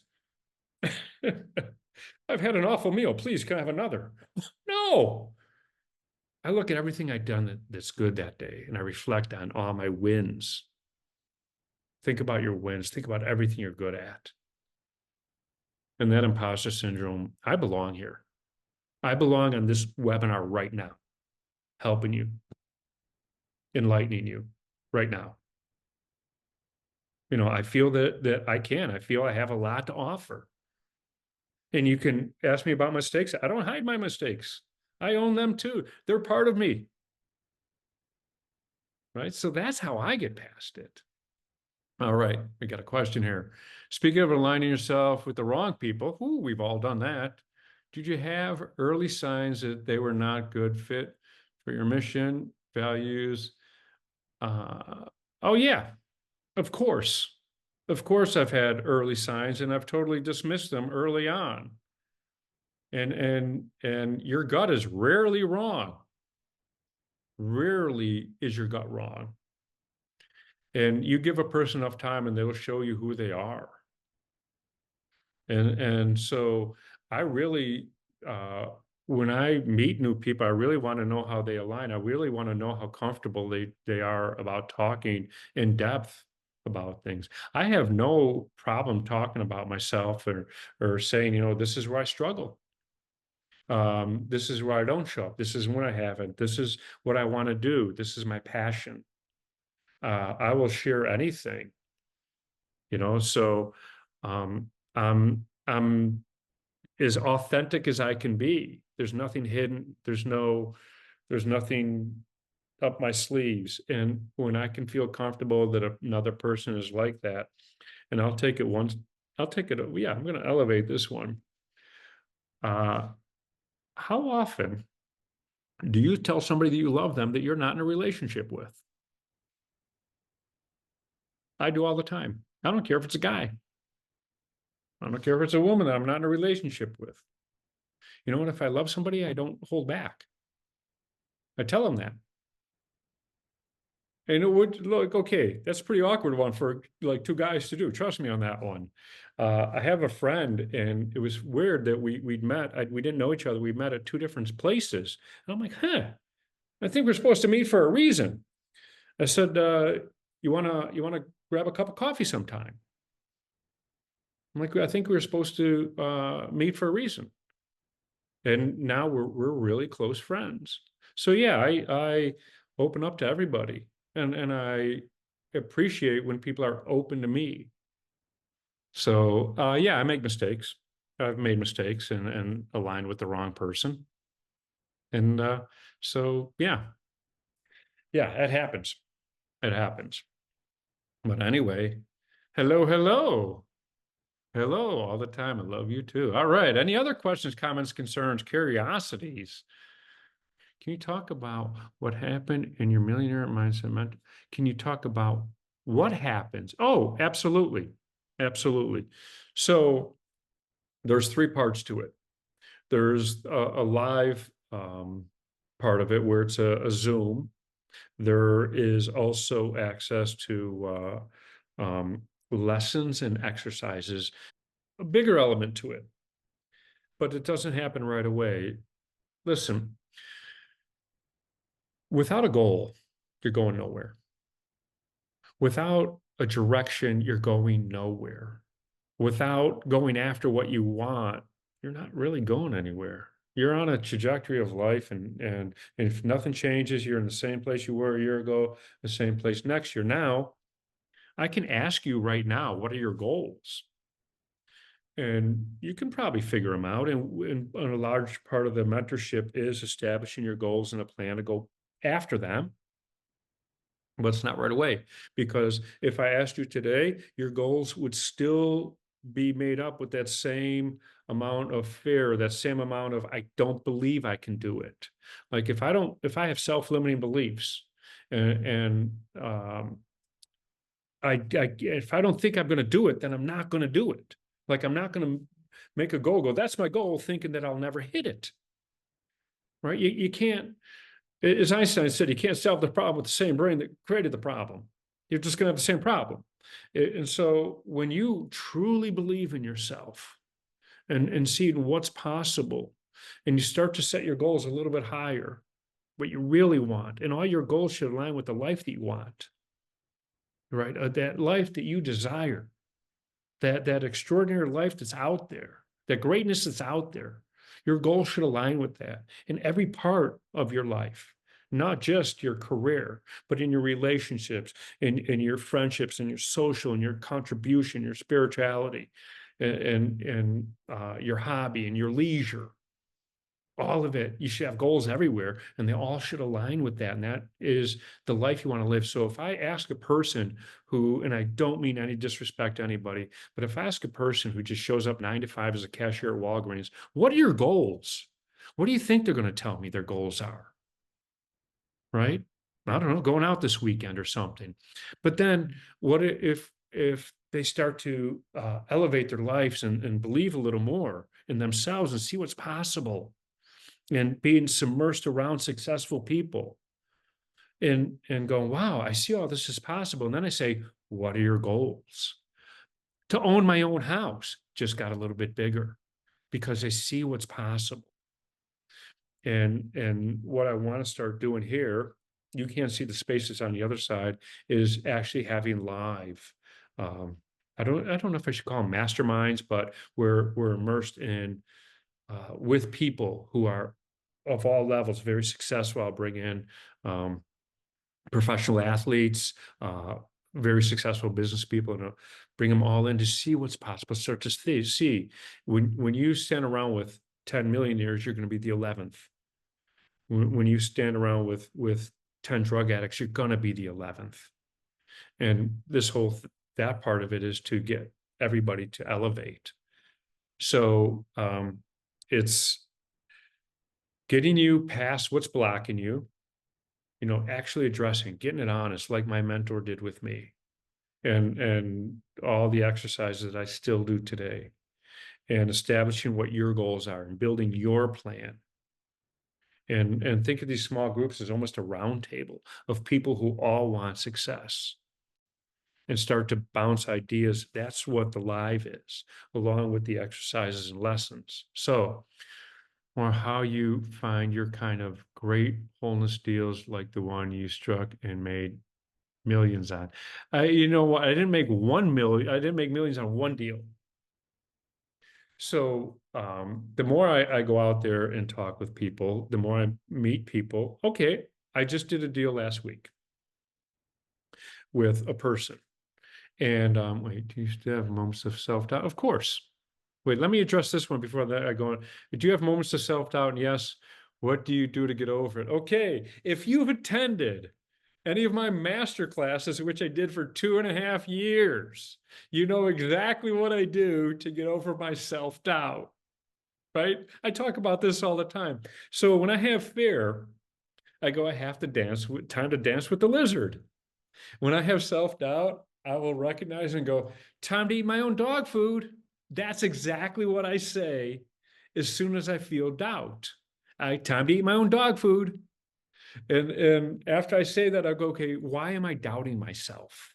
I've had an awful meal. Please, can I have another? No. I look at everything I've done that's good that day, and I reflect on all my wins. Think about your wins. Think about everything you're good at. And that imposter syndrome, I belong here. I belong on this webinar right now, helping you, enlightening you right now. I feel that I can. I feel I have a lot to offer. And you can ask me about mistakes. I don't hide my mistakes. I own them too. They're part of me. Right? So that's how I get past it. All right, we got a question here. Speaking of aligning yourself with the wrong people, we've all done that. Did you have early signs that they were not good fit for your mission, values? Oh yeah, of course. Of course I've had early signs and I've totally dismissed them early on. And your gut is rarely wrong. Rarely is your gut wrong. And you give a person enough time and they'll show you who they are. And so I really, when I meet new people, I really want to know how they align. I really want to know how comfortable they are about talking in depth about things. I have no problem talking about myself or saying, this is where I struggle. This is where I don't show up. This is when I haven't. This is what I want to do. This is my passion. I will share anything, so I'm as authentic as I can be. There's nothing hidden. There's nothing up my sleeves. And when I can feel comfortable that another person is like that, and I'll take it once, I'll take it. Yeah, I'm going to elevate this one. How often do you tell somebody that you love them that you're not in a relationship with? I do all the time. I don't care if it's a guy. I don't care if it's a woman that I'm not in a relationship with. You know what? If I love somebody, I don't hold back. I tell them that. And it would look okay. That's a pretty awkward one for like two guys to do. Trust me on that one. I have a friend, and it was weird that we'd met. We didn't know each other. We met at two different places. And I'm like, I think we're supposed to meet for a reason. I said, you wanna grab a cup of coffee sometime? I'm like, I think we were supposed to meet for a reason. And now we're really close friends. So yeah, I open up to everybody, and I appreciate when people are open to me. So yeah, I make mistakes. I've made mistakes and aligned with the wrong person. And so yeah, it happens. It happens. But anyway, hello. Hello all the time. I love you too. All right. Any other questions, comments, concerns, curiosities? Can you talk about what happened in your millionaire mindset mentor? Can you talk about what happens? Oh, absolutely. Absolutely. So there's three parts to it. There's a live part of it where it's a Zoom. There is also access to lessons and exercises, a bigger element to it, but it doesn't happen right away. Listen, without a goal, you're going nowhere. Without a direction, you're going nowhere. Without going after what you want, you're not really going anywhere. You're on a trajectory of life, and if nothing changes, you're in the same place you were a year ago, the same place next year. Now, I can ask you right now, what are your goals? And you can probably figure them out. And a large part of the mentorship is establishing your goals and a plan to go after them. But it's not right away, because if I asked you today, your goals would still be made up with that same amount of fear, that same amount of, I don't believe I can do it. Like if I have self-limiting beliefs, and if I don't think I'm going to do it, then I'm not going to do it. Like I'm not going to make a goal, that's my goal, thinking that I'll never hit it. Right? You can't, as Einstein said, you can't solve the problem with the same brain that created the problem. You're just going to have the same problem. And so when you truly believe in yourself and see what's possible, and you start to set your goals a little bit higher, what you really want, and all your goals should align with the life that you want, right? That life that you desire, that extraordinary life that's out there, that greatness that's out there. Your goals should align with that in every part of your life, not just your career, but in your relationships, in your friendships, in your social, and your contribution, your spirituality, and your hobby and your leisure. All of it, you should have goals everywhere, and they all should align with that. And that is the life you want to live. So if I ask a person who, and I don't mean any disrespect to anybody, but if I ask a person who just shows up 9 to 5 as a cashier at Walgreens, what are your goals? What do you think they're going to tell me their goals are? Right? I don't know, going out this weekend or something. But then what if they start to elevate their lives and believe a little more in themselves and see what's possible, and being submersed around successful people, and going, wow, I see all this is possible. And then I say, what are your goals? To own my own house just got a little bit bigger because I see what's possible. And what I want to start doing here, you can't see the spaces on the other side, is actually having live. I don't know if I should call them masterminds, but we're immersed in with people who are of all levels, very successful. I'll bring in professional athletes, very successful business people, and bring them all in to see what's possible. Start to see when you stand around with 10 millionaires, you're going to be the 11th. When you stand around with 10 drug addicts, you're going to be the 11th. And this whole that part of it is to get everybody to elevate. So it's getting you past what's blocking you, actually addressing, getting it honest, like my mentor did with me, and all the exercises that I still do today, and establishing what your goals are and building your plan. And think of these small groups as almost a round table of people who all want success, and start to bounce ideas. That's what the live is, along with the exercises and lessons. So, or how you find your kind of great wholeness deals like the one you struck and made millions on. You know what? I didn't make 1 million. I didn't make millions on one deal. So the more I go out there and talk with people, the more I meet people. Okay, I just did a deal last week with a person. And wait, do you still have moments of self-doubt? Of course. Wait, let me address this one before that I go on. Do you have moments of self-doubt? And yes, what do you do to get over it? Okay, if you've attended any of my master classes, which I did for 2.5 years, you know exactly what I do to get over my self-doubt, right? I talk about this all the time. So when I have fear, I go, I have to dance with time to dance with the lizard. When I have self-doubt, I will recognize and go, time to eat my own dog food. That's exactly what I say as soon as I feel doubt. Time to eat my own dog food. And after I say that, I go, okay, why am I doubting myself?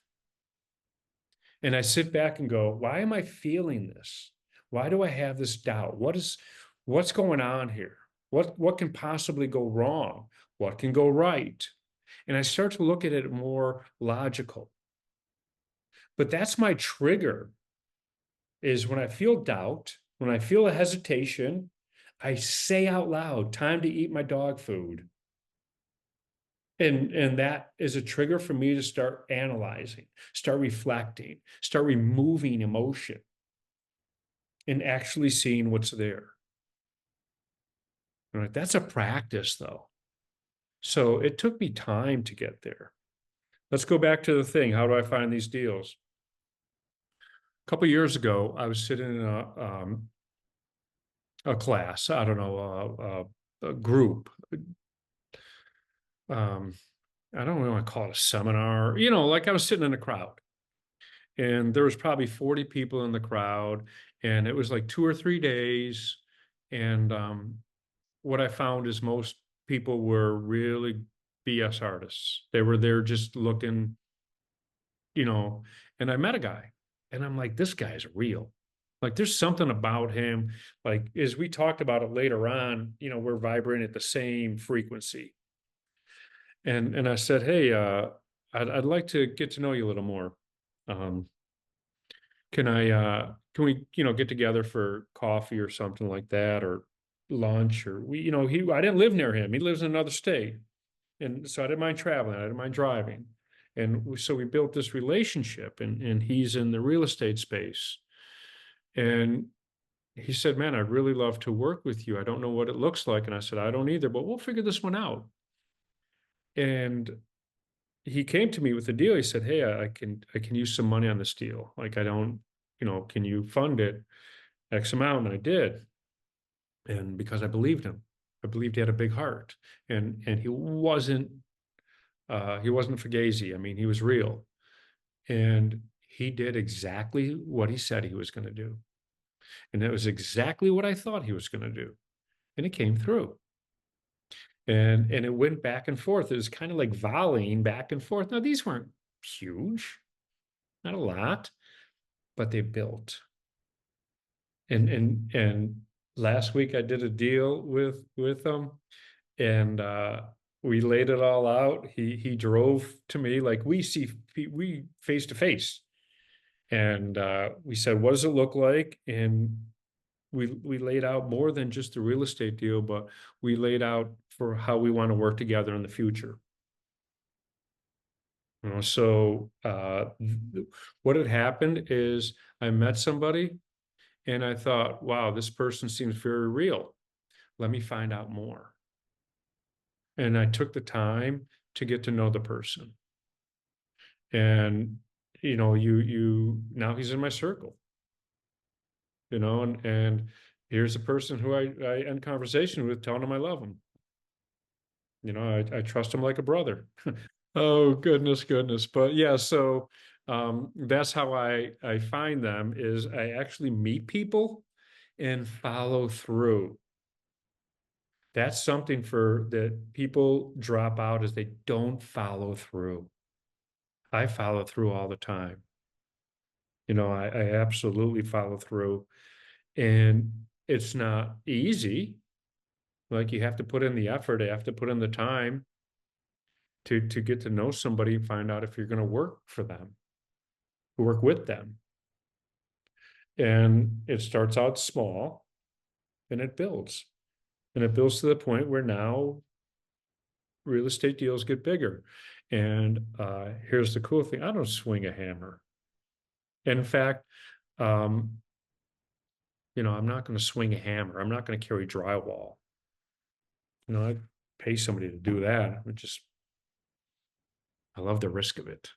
And I sit back and go, why am I feeling this? Why do I have this doubt? What's going on here? What can possibly go wrong? What can go right? And I start to look at it more logical. But that's my trigger, is when I feel doubt, when I feel a hesitation, I say out loud, time to eat my dog food. And that is a trigger for me to start analyzing, start reflecting, start removing emotion, and actually seeing what's there. All right, that's a practice, though. So it took me time to get there. Let's go back to the thing. How do I find these deals? A couple of years ago, I was sitting in a class, I don't know, a group. I don't really want to call it a seminar, like I was sitting in a crowd, and there was probably 40 people in the crowd, and it was like 2 or 3 days. And what I found is most people were really BS artists. They were there just looking, and I met a guy, and I'm like, this guy's real. Like, there's something about him. Like, as we talked about it later on, we're vibrating at the same frequency. And I said, hey, I'd like to get to know you a little more. Um, can we, get together for coffee or something like that, or lunch, or I didn't live near him. He lives in another state. And so I didn't mind traveling. I didn't mind driving. And so we built this relationship, and he's in the real estate space. And he said, man, I'd really love to work with you. I don't know what it looks like. And I said, I don't either, but we'll figure this one out. And he came to me with a deal. He said, hey, I can use some money on this deal. Like, I don't, can you fund it X amount? And I did. And because I believed him, I believed he had a big heart, and he wasn't fugazi. I mean, he was real, and he did exactly what he said he was going to do. And that was exactly what I thought he was going to do. And it came through. And it went back and forth. It was kind of like volleying back and forth. Now, these weren't huge, not a lot, but they built. And last week I did a deal with them, and we laid it all out. He drove to me, like we face to face, and we said, what does it look like? And we laid out more than just the real estate deal, but we laid out for how we want to work together in the future. You know, so what had happened is I met somebody and I thought, wow, this person seems very real. Let me find out more. And I took the time to get to know the person. And you now he's in my circle, and here's a person who I end conversation with, telling him I love him. I trust him like a brother. Oh, goodness. But yeah, so that's how I find them, is I actually meet people and follow through. That's something for that people drop out, is they don't follow through. I follow through all the time. I absolutely follow through, and it's not easy. Like, you have to put in the effort, you have to put in the time to get to know somebody and find out if you're going to work for them, work with them. And it starts out small and it builds. And it builds to the point where now real estate deals get bigger. And here's the cool thing: I don't swing a hammer. And in fact, um, I'm not going to swing a hammer. I'm not going to carry drywall. I pay somebody to do that. I love the risk of it.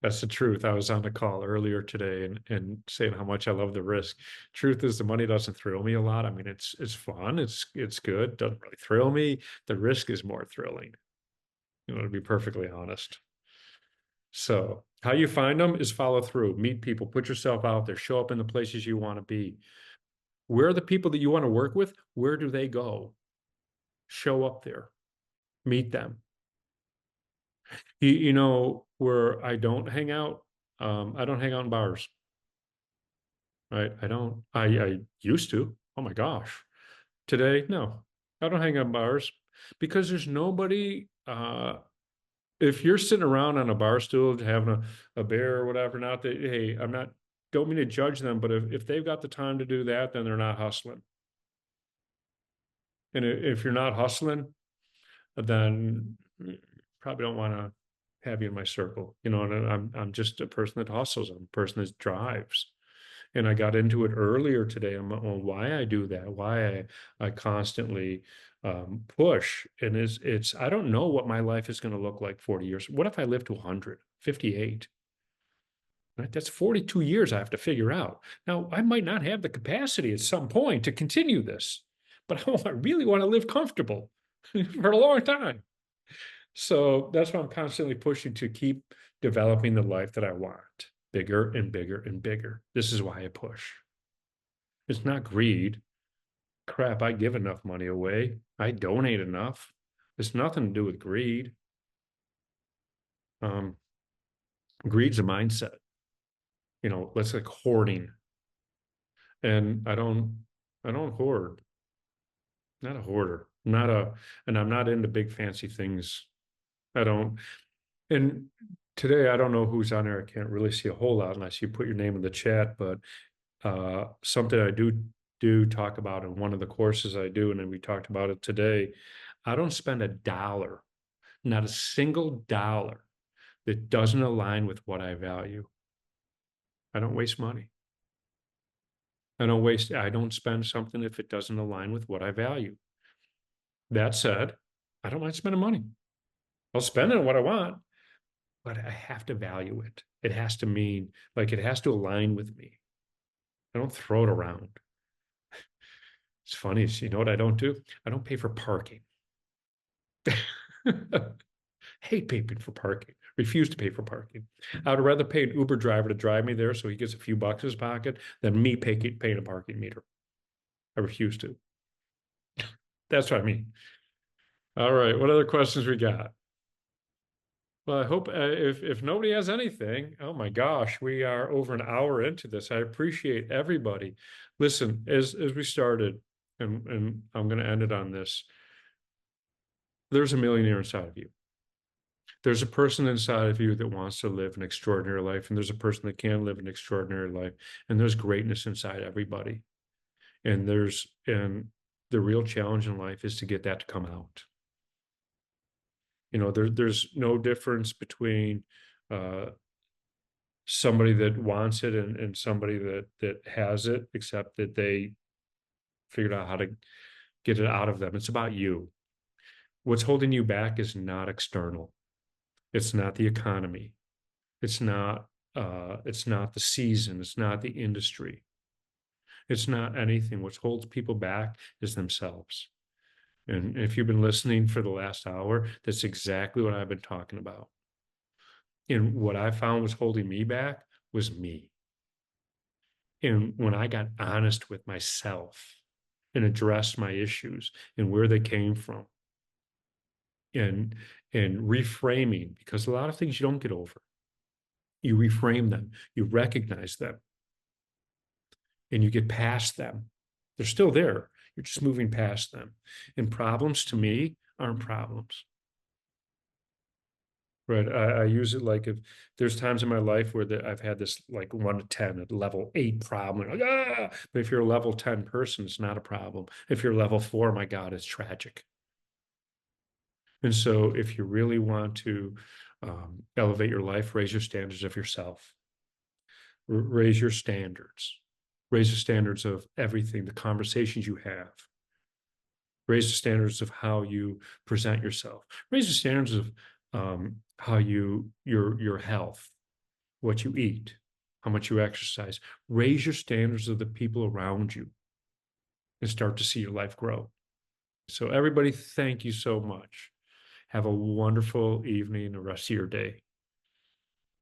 That's the truth. I was on the call earlier today and saying how much I love the risk. Truth is, the money doesn't thrill me a lot. I mean, it's fun. It's good. Doesn't really thrill me. The risk is more thrilling, to be perfectly honest. So how you find them is follow through, meet people, put yourself out there, show up in the places you want to be. Where are the people that you want to work with? Where do they go? Show up there, meet them. Where I don't hang out, I don't hang out in bars. Right? I don't. I used to. Oh my gosh. Today, no, I don't hang out in bars, because there's nobody. If you're sitting around on a bar stool having a beer or whatever, not that, hey, I'm not, don't mean to judge them, but if they've got the time to do that, then they're not hustling. And if you're not hustling, then probably don't want to have you in my circle. And I'm just a person that hustles. I'm a person that drives. And I got into it earlier today on why I do that, why I constantly push. And it's I don't know what my life is going to look like 40 years. What if I live to 100, 58? Right? That's 42 years I have to figure out. Now, I might not have the capacity at some point to continue this, but I really want to live comfortable for a long time. So that's why I'm constantly pushing to keep developing the life that I want, bigger and bigger and bigger. This is why I push. It's not greed. Crap, I give enough money away. I donate enough. It's nothing to do with greed. Um, Greed's a mindset. Let's like hoarding. And I don't hoard. Not a hoarder. And I'm not into big fancy things. I don't. And today, I don't know who's on there. I can't really see a whole lot unless you put your name in the chat, but something I do talk about in one of the courses I do, and then we talked about it today. I don't spend a dollar, not a single dollar, that doesn't align with what I value. I don't waste money. I don't spend something if it doesn't align with what I value. That said, I don't mind spending money. I'll spend it on what I want, but I have to value it. It has to mean, like, it has to align with me. I don't throw it around. It's funny, you know what I don't do? I don't pay for parking. Hate paying for parking. Refuse to pay for parking. I would rather pay an Uber driver to drive me there so he gets a few bucks in his pocket than me paying a parking meter. I refuse to. That's what I mean. All right. What other questions we got? Well, I hope if nobody has anything, oh my gosh, we are over an hour into this. I appreciate everybody. Listen, as we started, and I'm going to end it on this. There's a millionaire inside of you. There's a person inside of you that wants to live an extraordinary life, and there's a person that can live an extraordinary life, and there's greatness inside everybody. And the real challenge in life is to get that to come out. There's no difference between uh, somebody that wants it and somebody that has it, except that they figured out how to get it out of them. It's about you. What's holding you back is not external. It's not the economy. It's not the season. It's not the industry. It's not anything. What holds people back is themselves. And if you've been listening for the last hour, that's exactly what I've been talking about. And what I found was holding me back was me. And when I got honest with myself and addressed my issues and where they came from, and reframing, because a lot of things you don't get over. You reframe them, you recognize them, and you get past them. They're still there. You're just moving past them. And problems to me aren't problems. Right. I use it like if there's times in my life where I've had this like 1 to 10 at level 8 problem. Like, But if you're a level 10 person, it's not a problem. If you're level 4, my God, it's tragic. And so if you really want to elevate your life, raise your standards of yourself, raise your standards, raise the standards of everything, the conversations you have, raise the standards of how you present yourself, raise the standards of how your health, what you eat, how much you exercise. Raise your standards of the people around you and start to see your life grow. So everybody, thank you so much. Have a wonderful evening, the rest of your day.